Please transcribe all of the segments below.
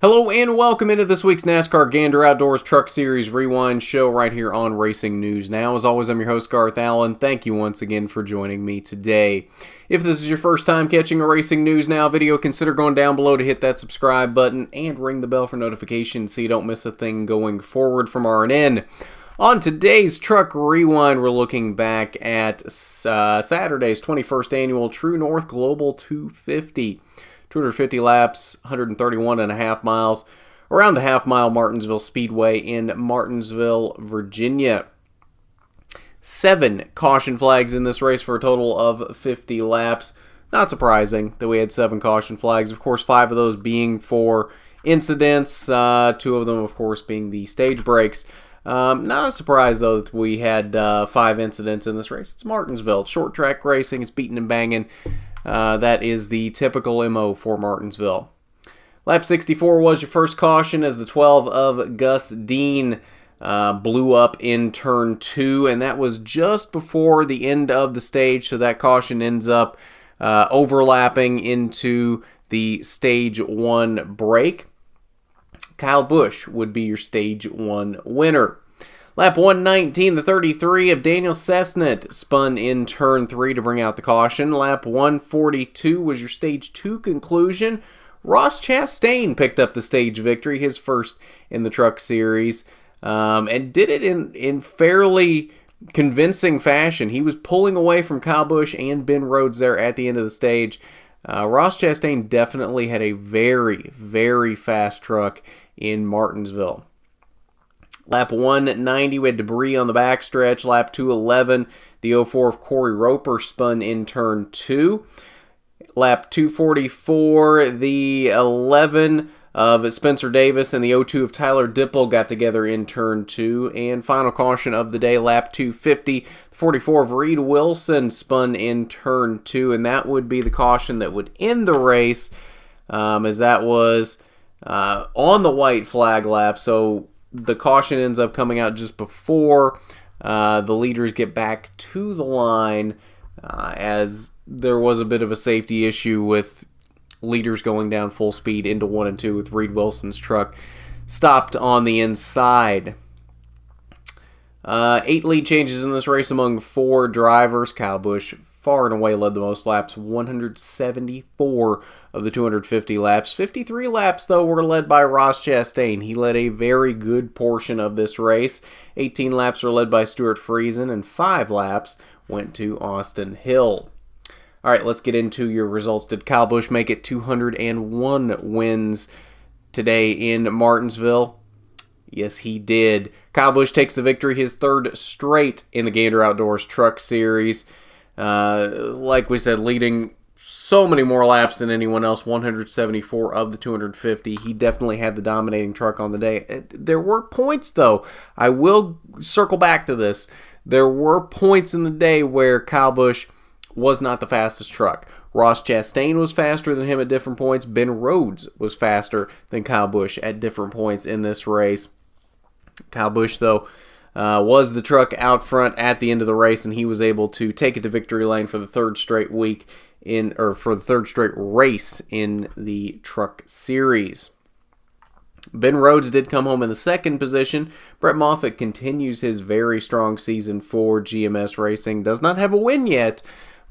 Hello and welcome into this week's NASCAR Gander Outdoors Truck Series Rewind show right here on Racing News Now. As always, I'm your host, Garth Allen. Thank you once again for joining me today. If this is your first time catching a Racing News Now video, consider going down below to hit that subscribe button and ring the bell for notifications so you don't miss a thing going forward from RNN. On today's Truck Rewind, we're looking back at Saturday's 21st Annual TrüNorth Global 250. 250 laps, 131 and a half miles, around the half-mile Martinsville Speedway in Martinsville, Virginia. 7 caution flags in this race for a total of 50 laps. Not surprising that we had 7 caution flags. Of course, 5 of those being for incidents, 2 of them, of course, being the stage breaks. Not a surprise, though, that we had 5 incidents in this race. It's Martinsville. It's short track racing. It's beating and banging. That is the typical MO for Martinsville. Lap 64 was your first caution as the 12 of Gus Dean blew up in turn 2, and that was just before the end of the stage, so that caution ends up overlapping into the stage 1 break. Kyle Busch would be your stage 1 winner. Lap 119, the 33 of Daniel Cessnant spun in turn 3 to bring out the caution. Lap 142 was your stage 2 conclusion. Ross Chastain picked up the stage victory, his first in the Truck Series, and did it in fairly convincing fashion. He was pulling away from Kyle Busch and Ben Rhodes there at the end of the stage. Ross Chastain definitely had a very, very fast truck in Martinsville. Lap 190, we had debris on the backstretch. Lap 211, the 04 of Corey Roper spun in turn 2. Lap 244, the 11 of Spencer Davis and the 02 of Tyler Dipple got together in turn 2. And final caution of the day, lap 250, the 44 of Reed Wilson spun in turn 2. And that would be the caution that would end the race, as that was on the white flag lap. So the caution ends up coming out just before the leaders get back to the line, as there was a bit of a safety issue with leaders going down full speed into 1 and 2 with Reed Wilson's truck stopped on the inside. 8 lead changes in this race among 4 drivers. Kyle Busch far and away led the most laps, 174 of the 250 laps. 53 laps, though, were led by Ross Chastain. He led a very good portion of this race. 18 laps were led by Stuart Friesen, and 5 laps went to Austin Hill. All right, let's get into your results. Did Kyle Busch make it 201 wins today in Martinsville? Yes, he did. Kyle Busch takes the victory, his 3rd straight in the Gander Outdoors Truck Series. Like we said, leading so many more laps than anyone else, 174 of the 250. He definitely had the dominating truck on the day. There were points, though. I will circle back to this. There were points in the day where Kyle Busch was not the fastest truck. Ross Chastain was faster than him at different points. Ben Rhodes was faster than Kyle Busch at different points in this race. Kyle Busch, though, was the truck out front at the end of the race, and he was able to take it to victory lane for the 3rd straight for the 3rd straight race in the Truck Series. Ben Rhodes did come home in the 2nd position. Brett Moffitt continues his very strong season for GMS Racing. Does not have a win yet,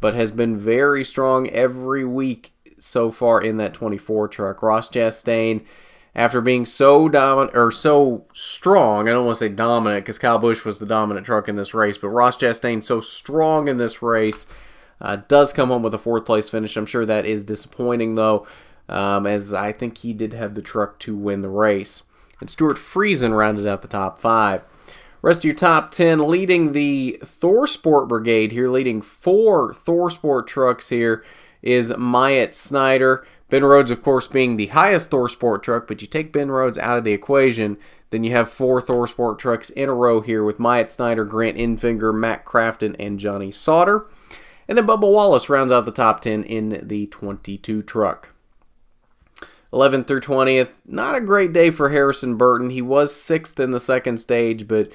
but has been very strong every week so far in that 24 truck. Ross Chastain, after being so dominant, or so strong, I don't want to say dominant because Kyle Busch was the dominant truck in this race, but Ross Chastain so strong in this race, does come home with a 4th place finish. I'm sure that is disappointing, though, as I think he did have the truck to win the race. And Stuart Friesen rounded out the top 5. Rest of your top 10, leading the ThorSport Brigade here, leading 4 ThorSport trucks here, is Myatt Snyder. Ben Rhodes, of course, being the highest ThorSport truck, but you take Ben Rhodes out of the equation, then you have 4 ThorSport trucks in a row here with Myatt Snyder, Grant Enfinger, Matt Crafton, and Johnny Sauter. And then Bubba Wallace rounds out the top 10 in the 22 truck. 11th through 20th, not a great day for Harrison Burton. He was 6th in the 2nd stage, but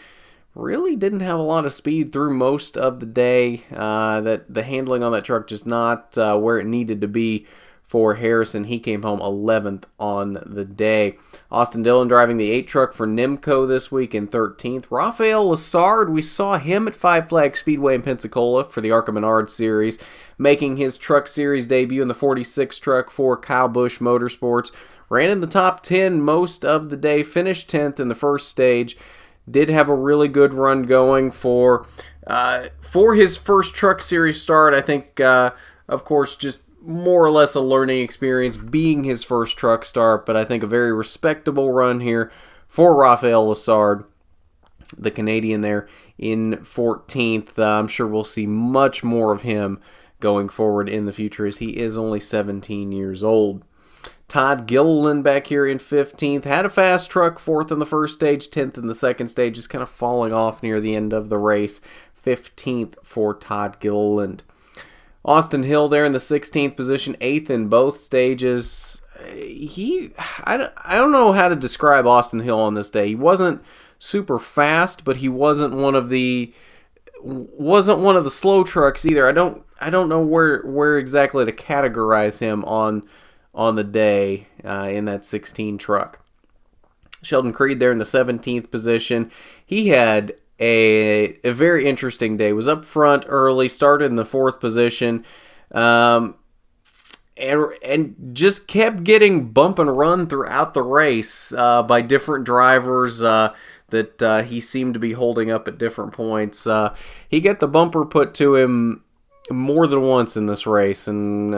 really didn't have a lot of speed through most of the day. That the handling on that truck just not where it needed to be for Harrison. He came home 11th on the day. Austin Dillon driving the 8 truck for Nemco this week in 13th. Rafael Lessard, we saw him at Five Flag Speedway in Pensacola for the ARCA Menard Series, making his Truck Series debut in the 46 truck for Kyle Busch Motorsports. Ran in the top 10 most of the day, finished 10th in the first stage. Did have a really good run going for his first Truck Series start. I think, of course, just more or less a learning experience being his first truck start, but I think a very respectable run here for Rafael Lessard, the Canadian there in 14th. I'm sure we'll see much more of him going forward in the future as he is only 17 years old. Todd Gilliland back here in 15th. Had a fast truck, 4th in the first stage, 10th in the second stage, just kind of falling off near the end of the race. 15th for Todd Gilliland. Austin Hill there in the 16th position, 8th in both stages. I don't know how to describe Austin Hill on this day. He wasn't super fast, but he wasn't one of the slow trucks either. I don't know where exactly to categorize him on the day in that 16 truck. Sheldon Creed there in the 17th position. He had a very interesting day. Was up front early, started in the 4th position, and just kept getting bump and run throughout the race by different drivers that he seemed to be holding up at different points. He got the bumper put to him more than once in this race, and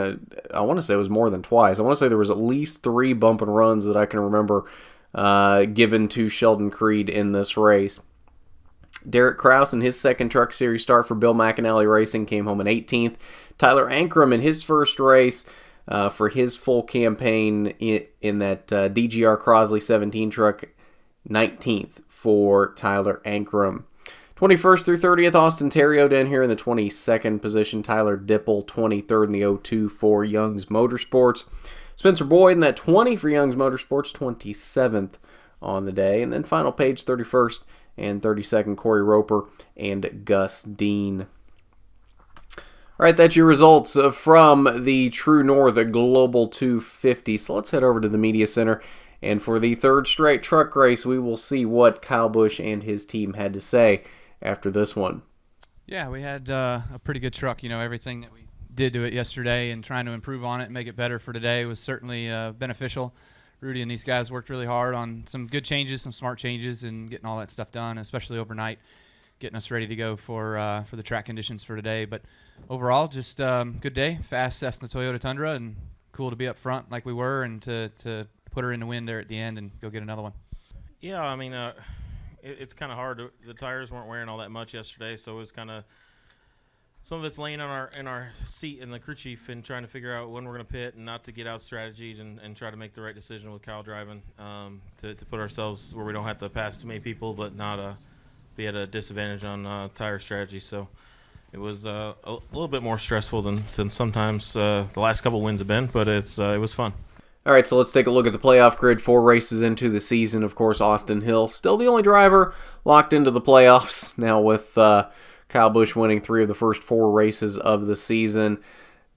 I want to say it was more than twice. I want to say there was at least 3 bump and runs that I can remember given to Sheldon Creed in this race. Derek Kraus in his second Truck Series start for Bill McAnally Racing came home in 18th. Tyler Ankrum in his first race for his full campaign in that DGR Crosley 17 truck, 19th for Tyler Ankrum. 21st through 30th, Austin Theriault down here in the 22nd position. Tyler Dipple, 23rd in the 02 for Young's Motorsports. Spencer Boyd in that 20 for Young's Motorsports, 27th on the day. And then final page, 31st and 32nd, Corey Roper and Gus Dean. All right, that's your results from the TrüNorth Global 250. So let's head over to the Media Center. And for the third straight truck race, we will see what Kyle Busch and his team had to say after this one. Yeah, we had a pretty good truck. You know, everything that we did to it yesterday and trying to improve on it and make it better for today was certainly beneficial. Rudy and these guys worked really hard on some good changes, some smart changes, and getting all that stuff done, especially overnight, getting us ready to go for the track conditions for today. But overall, just good day. Fast Cessna Toyota Tundra, and cool to be up front like we were and to put her in the wind there at the end and go get another one. Yeah, I mean, it's kind of hard. The tires weren't wearing all that much yesterday, so it was kind of some of it's laying on our seat in the crew chief and trying to figure out when we're going to pit and not to get out strategied and try to make the right decision with Kyle driving to put ourselves where we don't have to pass too many people but not be at a disadvantage on tire strategy. So it was a little bit more stressful than sometimes the last couple wins have been, but it was fun. All right, so let's take a look at the playoff grid. 4 races into the season. Of course, Austin Hill still the only driver locked into the playoffs now with Kyle Busch winning 3 of the first 4 races of the season.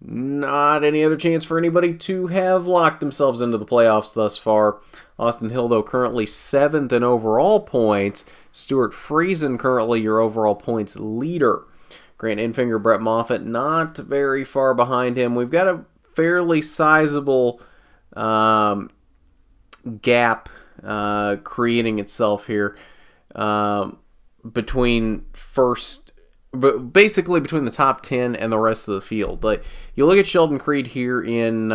Not any other chance for anybody to have locked themselves into the playoffs thus far. Austin Hill, though, currently 7th in overall points. Stuart Friesen currently your overall points leader. Grant Enfinger, Brett Moffitt, not very far behind him. We've got a fairly sizable gap creating itself here between basically between the top 10 and the rest of the field. Like, you look at Sheldon Creed here in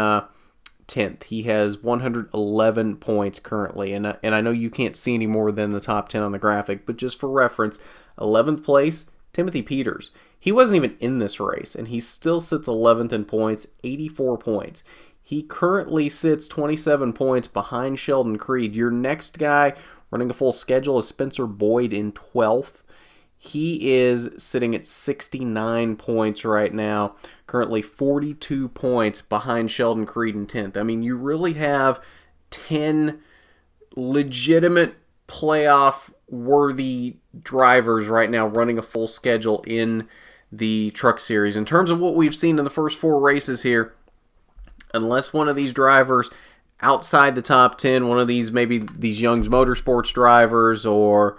10th. He has 111 points currently, and I know you can't see any more than the top 10 on the graphic, but just for reference, 11th place, Timothy Peters. He wasn't even in this race, and he still sits 11th in points, 84 points. He currently sits 27 points behind Sheldon Creed. Your next guy running a full schedule is Spencer Boyd in 12th. He is sitting at 69 points right now, currently 42 points behind Sheldon Creed in 10th. I mean, you really have 10 legitimate playoff-worthy drivers right now running a full schedule in the Truck Series. In terms of what we've seen in the first 4 races here, unless one of these drivers outside the top 10, one of these, maybe these Young's Motorsports drivers or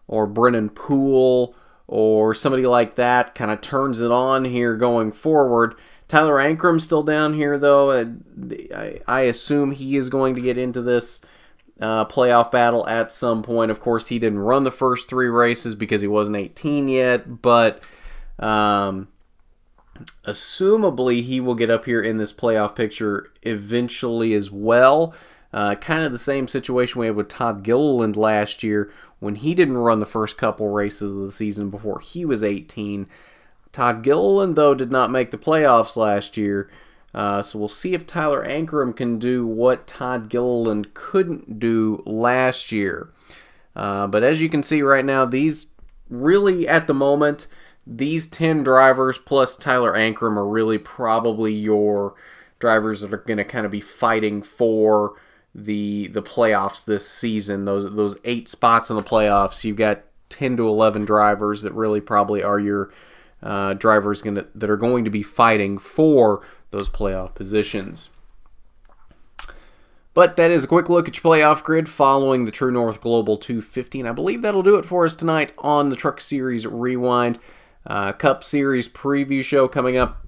Brennan Poole or somebody like that kind of turns it on here going forward. Tyler Ankram's still down here, though. I assume he is going to get into this playoff battle at some point. Of course, he didn't run the first 3 races because he wasn't 18 yet, but assumably he will get up here in this playoff picture eventually as well. Kind of the same situation we had with Todd Gilliland last year when he didn't run the first couple races of the season before he was 18. Todd Gilliland, though, did not make the playoffs last year. So we'll see if Tyler Ankram can do what Todd Gilliland couldn't do last year. But as you can see right now, these really, at the moment, these 10 drivers plus Tyler Ankram are really probably your drivers that are going to kind of be fighting for the playoffs this season. Those 8 spots in the playoffs, you've got 10 to 11 drivers that really probably are your drivers that are going to be fighting for those playoff positions. But that is a quick look at your playoff grid following the TrüNorth Global 250, and I believe that'll do it for us tonight on the Truck Series Rewind. Cup Series preview show coming up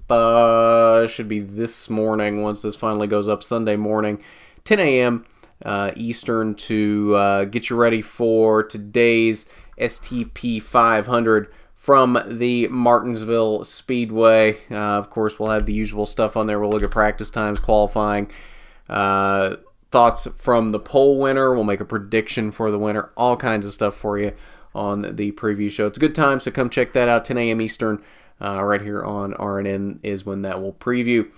should be this morning once this finally goes up, Sunday morning, 10 a.m. Eastern, to get you ready for today's STP 500 from the Martinsville Speedway. Of course, we'll have the usual stuff on there. We'll look at practice times, qualifying, thoughts from the pole winner. We'll make a prediction for the winner, all kinds of stuff for you on the preview show. It's a good time, so come check that out. 10 a.m. Eastern, right here on RNN is when that will preview.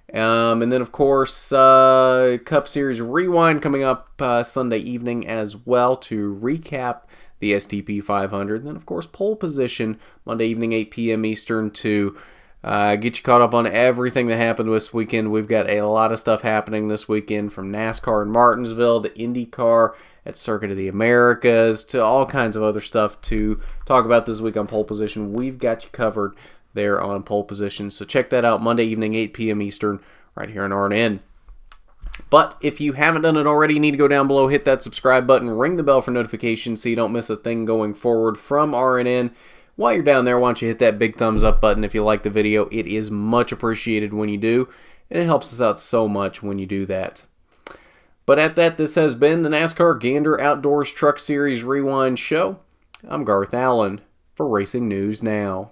And then, of course, Cup Series Rewind coming up Sunday evening as well to recap the STP 500. And then, of course, pole position Monday evening, 8 p.m. Eastern, to get you caught up on everything that happened this weekend. We've got a lot of stuff happening this weekend, from NASCAR in Martinsville to IndyCar at Circuit of the Americas to all kinds of other stuff to talk about this week on pole position. We've got you covered there on pole position. So check that out Monday evening, 8 p.m. Eastern, right here on RNN. But if you haven't done it already, you need to go down below, hit that subscribe button, ring the bell for notifications so you don't miss a thing going forward from RNN. While you're down there, why don't you hit that big thumbs up button if you like the video. It is much appreciated when you do, and it helps us out so much when you do that. But at that, this has been the NASCAR Gander Outdoors Truck Series Rewind Show. I'm Garth Allen for Racing News Now.